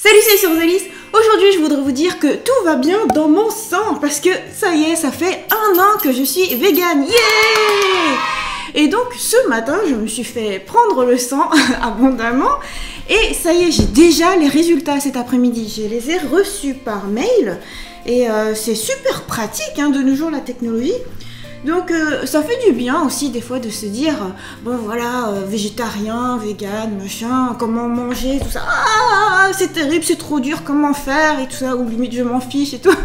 Salut, c'est Surzelis. Aujourd'hui, je voudrais vous dire que tout va bien dans mon sang parce que ça y est, ça fait 1 an que je suis végane. Yeah! Et donc, ce matin, je me suis fait prendre le sang abondamment et ça y est, j'ai déjà les résultats cet après-midi. Je les ai reçus par mail et c'est super pratique de nos jours la technologie. Donc ça fait du bien aussi des fois de se dire bon voilà, végétarien, vegan, machin, comment manger, tout ça, ah c'est terrible, c'est trop dur, comment faire et tout ça, ou limite je m'en fiche et tout.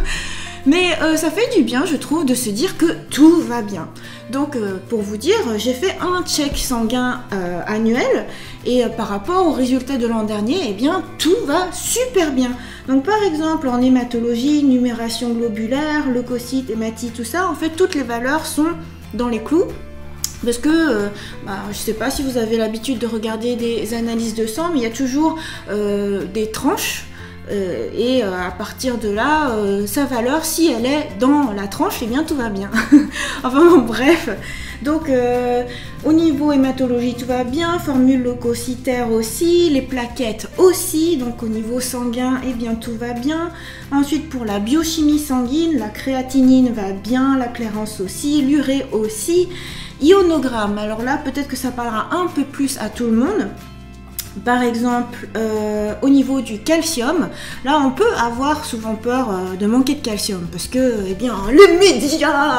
Mais ça fait du bien, je trouve, de se dire que tout va bien. Donc pour vous dire, j'ai fait un check sanguin annuel et par rapport aux résultats de l'an dernier, eh bien tout va super bien. Donc par exemple en hématologie, numération globulaire, leucocytes, hématite, tout ça, en fait toutes les valeurs sont dans les clous. Parce que, je sais pas si vous avez l'habitude de regarder des analyses de sang, mais il y a toujours des tranches. Et à partir de là, sa valeur, si elle est dans la tranche, eh bien tout va bien. Enfin bon, bref. Donc au niveau hématologie, tout va bien, formule leucocytaire aussi, les plaquettes aussi, donc au niveau sanguin, eh bien tout va bien. Ensuite pour la biochimie sanguine, la créatinine va bien, la clairance aussi, l'urée aussi. Ionogramme, alors là peut-être que ça parlera un peu plus à tout le monde. Par exemple, au niveau du calcium, là on peut avoir souvent peur de manquer de calcium parce que, eh bien, les médias,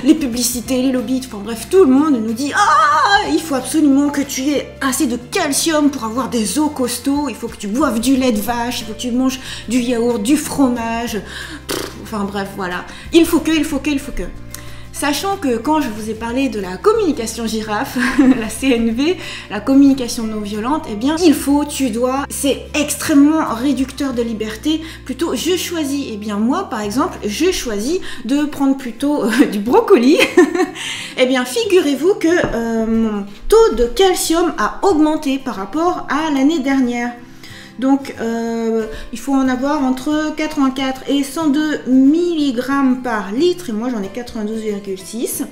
les publicités, les lobbies, enfin bref, tout le monde nous dit « Ah, il faut absolument que tu aies assez de calcium pour avoir des os costauds, il faut que tu boives du lait de vache, il faut que tu manges du yaourt, du fromage, enfin bref, voilà, il faut que... » Sachant que quand je vous ai parlé de la communication girafe, la CNV, la communication non violente, eh bien il faut, tu dois, c'est extrêmement réducteur de liberté. Plutôt je choisis, eh bien moi par exemple, je choisis de prendre plutôt du brocoli. Eh bien figurez-vous que mon taux de calcium a augmenté par rapport à l'année dernière. Donc il faut en avoir entre 84 et 102 mg par litre et moi j'en ai 92,6, ce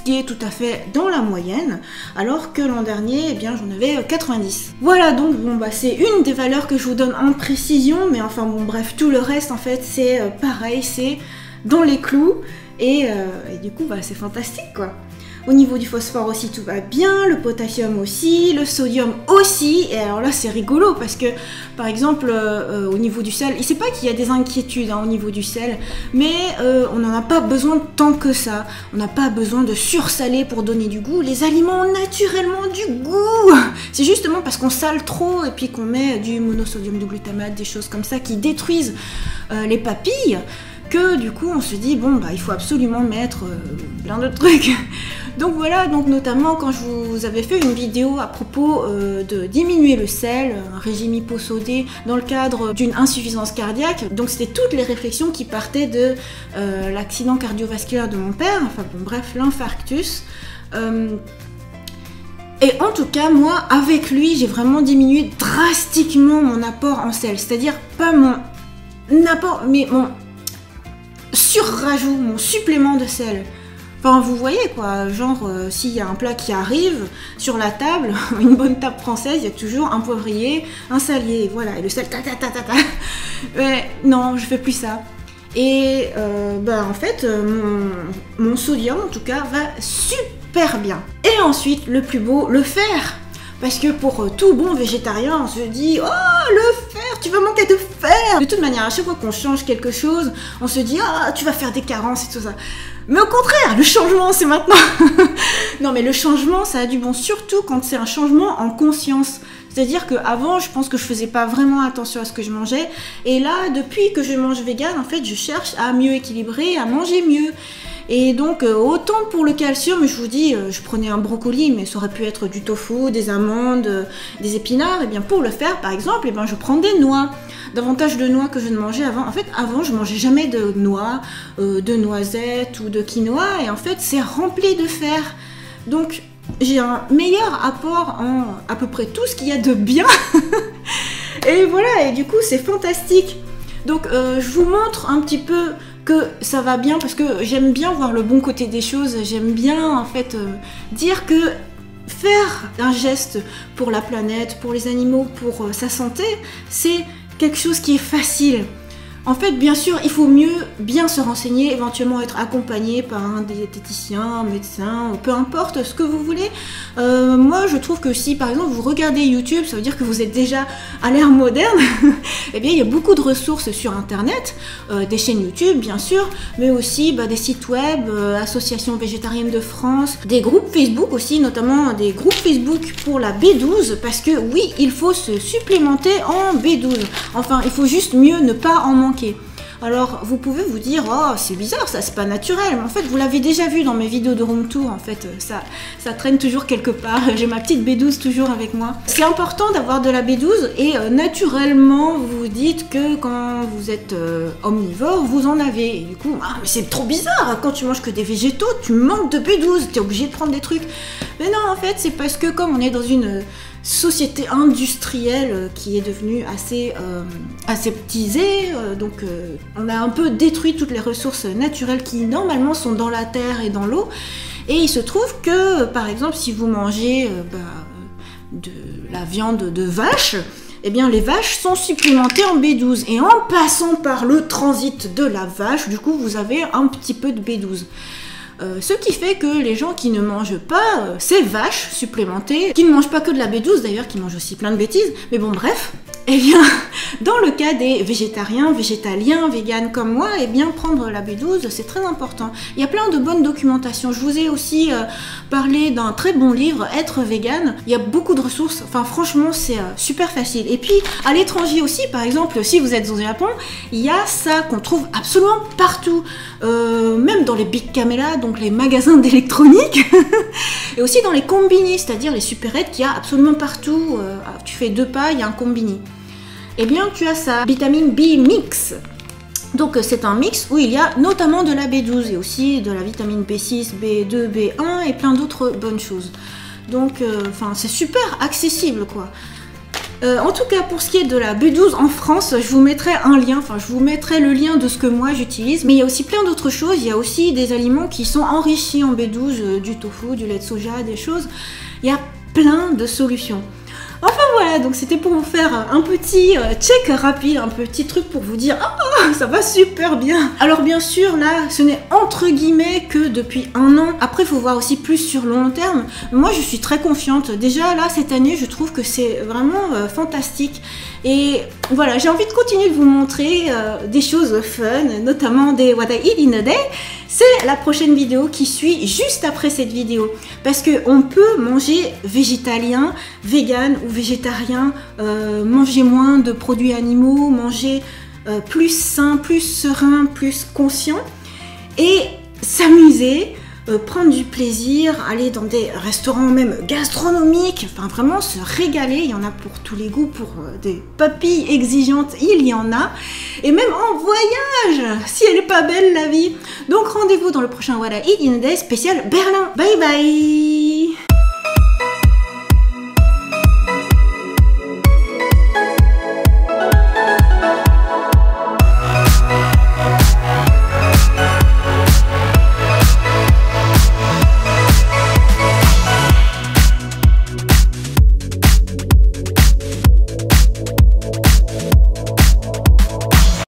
qui est tout à fait dans la moyenne, alors que l'an dernier, eh bien j'en avais 90. Voilà, donc bon c'est une des valeurs que je vous donne en précision, mais enfin bon bref, tout le reste en fait c'est pareil, c'est dans les clous et du coup c'est fantastique quoi. Au niveau du phosphore aussi tout va bien, le potassium aussi, le sodium aussi, et alors là c'est rigolo parce que par exemple au niveau du sel, il sait pas qu'il y a des inquiétudes au niveau du sel, mais on n'en a pas besoin tant que ça, on n'a pas besoin de sursaler pour donner du goût, les aliments ont naturellement du goût, c'est justement parce qu'on sale trop et puis qu'on met du monosodium de glutamate, des choses comme ça qui détruisent les papilles, que du coup on se dit bon il faut absolument mettre plein de trucs. Donc voilà, donc notamment quand je vous avais fait une vidéo à propos de diminuer le sel, un régime hyposodé dans le cadre d'une insuffisance cardiaque, donc c'était toutes les réflexions qui partaient de l'accident cardiovasculaire de mon père, enfin bon bref, l'infarctus. Et en tout cas, moi, avec lui, j'ai vraiment diminué drastiquement mon apport en sel, c'est-à-dire pas mon apport, mais mon surrajout, mon supplément de sel. Enfin, vous voyez quoi, genre s'il y a un plat qui arrive sur la table, une bonne table française, il y a toujours un poivrier, un salier, voilà, et le sel, Mais non, je fais plus ça. Et en fait, mon sodium, en tout cas, va super bien. Et ensuite, le plus beau, le fer. Parce que pour tout bon végétarien, on se dit « Oh, le fer, tu vas manquer de fer !» De toute manière, à chaque fois qu'on change quelque chose, on se dit « Ah, tu vas faire des carences et tout ça !» Mais au contraire, le changement, c'est maintenant. Non, mais le changement, ça a du bon, surtout quand c'est un changement en conscience. C'est-à-dire qu'avant, je pense que je faisais pas vraiment attention à ce que je mangeais. Et là, depuis que je mange vegan, en fait, je cherche à mieux équilibrer, à manger mieux. Et donc, autant pour le calcium, je vous dis, je prenais un brocoli, mais ça aurait pu être du tofu, des amandes, des épinards. Et bien, pour le faire, par exemple, eh bien, je prends des noix. Davantage de noix que je ne mangeais avant. En fait, avant, je mangeais jamais de noix, de noisettes ou de quinoa. Et en fait, c'est rempli de fer. Donc, j'ai un meilleur apport en à peu près tout ce qu'il y a de bien. Et voilà, et du coup, c'est fantastique. Donc, je vous montre un petit peu que ça va bien parce que j'aime bien voir le bon côté des choses. J'aime bien, en fait, dire que faire un geste pour la planète, pour les animaux, pour sa santé, c'est quelque chose qui est facile. En fait, bien sûr, il faut mieux bien se renseigner, éventuellement être accompagné par un diététicien, un médecin, peu importe ce que vous voulez. Moi, je trouve que si, par exemple, vous regardez YouTube, ça veut dire que vous êtes déjà à l'ère moderne. Eh bien, il y a beaucoup de ressources sur Internet, des chaînes YouTube, bien sûr, mais aussi des sites web, Association végétarienne de France, des groupes Facebook aussi, notamment des groupes Facebook pour la B12, parce que oui, il faut se supplémenter en B12. Enfin, il faut juste mieux ne pas en manquer. Alors vous pouvez vous dire oh c'est bizarre ça, c'est pas naturel, mais en fait vous l'avez déjà vu dans mes vidéos de room tour, en fait ça traîne toujours quelque part. J'ai ma petite B12 toujours avec moi. C'est important d'avoir de la B12 et naturellement vous vous dites que quand vous êtes omnivore vous en avez, et du coup mais c'est trop bizarre, quand tu manges que des végétaux tu manques de B12, t'es obligé de prendre des trucs. Mais non, en fait c'est parce que comme on est dans une société industrielle qui est devenue assez aseptisée, donc on a un peu détruit toutes les ressources naturelles qui normalement sont dans la terre et dans l'eau, et il se trouve que par exemple si vous mangez de la viande de vache, eh bien les vaches sont supplémentées en B12, et en passant par le transit de la vache, du coup vous avez un petit peu de B12. Ce qui fait que les gens qui ne mangent pas ces vaches supplémentées, qui ne mangent pas que de la B12 d'ailleurs, qui mangent aussi plein de bêtises, mais bon bref, eh bien dans le cas des végétariens, végétaliens, véganes comme moi, eh bien prendre la B12 c'est très important. Il y a plein de bonnes documentations. Je vous ai aussi parlé d'un très bon livre, Être végane. Il y a beaucoup de ressources, enfin franchement c'est super facile. Et puis à l'étranger aussi, par exemple si vous êtes au Japon, il y a ça qu'on trouve absolument partout, même dans les big caméras, donc les magasins d'électronique, et aussi dans les combini, c'est-à-dire les supérettes qu'il y a absolument partout. Tu fais 2 pas, il y a un combini. Eh bien tu as ça, vitamine B mix. Donc c'est un mix où il y a notamment de la B12 et aussi de la vitamine B6, B2, B1 et plein d'autres bonnes choses. Donc c'est super accessible quoi. En tout cas pour ce qui est de la B12 en France, je vous mettrai un lien, je vous mettrai le lien de ce que moi j'utilise, mais il y a aussi plein d'autres choses. Il y a aussi des aliments qui sont enrichis en B12, du tofu, du lait de soja, des choses. Il y a plein de solutions. Enfin voilà, donc c'était pour vous faire un petit check rapide, un petit truc pour vous dire oh, ça va super bien. Alors bien sûr là, ce n'est entre guillemets que depuis 1 an. Après il faut voir aussi plus sur le long terme. Moi je suis très confiante. Déjà là cette année je trouve que c'est vraiment fantastique. Et voilà, j'ai envie de continuer de vous montrer des choses fun, notamment des What I Eat in a Day. C'est la prochaine vidéo qui suit juste après cette vidéo. Parce qu'on peut manger végétalien, vegan ou végétarien, manger moins de produits animaux, manger plus sain, plus serein, plus conscient. Et s'amuser, prendre du plaisir, aller dans des restaurants même gastronomiques, enfin vraiment se régaler. Il y en a pour tous les goûts, pour des papilles exigeantes, il y en a. Et même en voyage, si elle est pas belle la vie. Donc rendez-vous dans le prochain What I Eat in a Day spécial Berlin. Bye bye.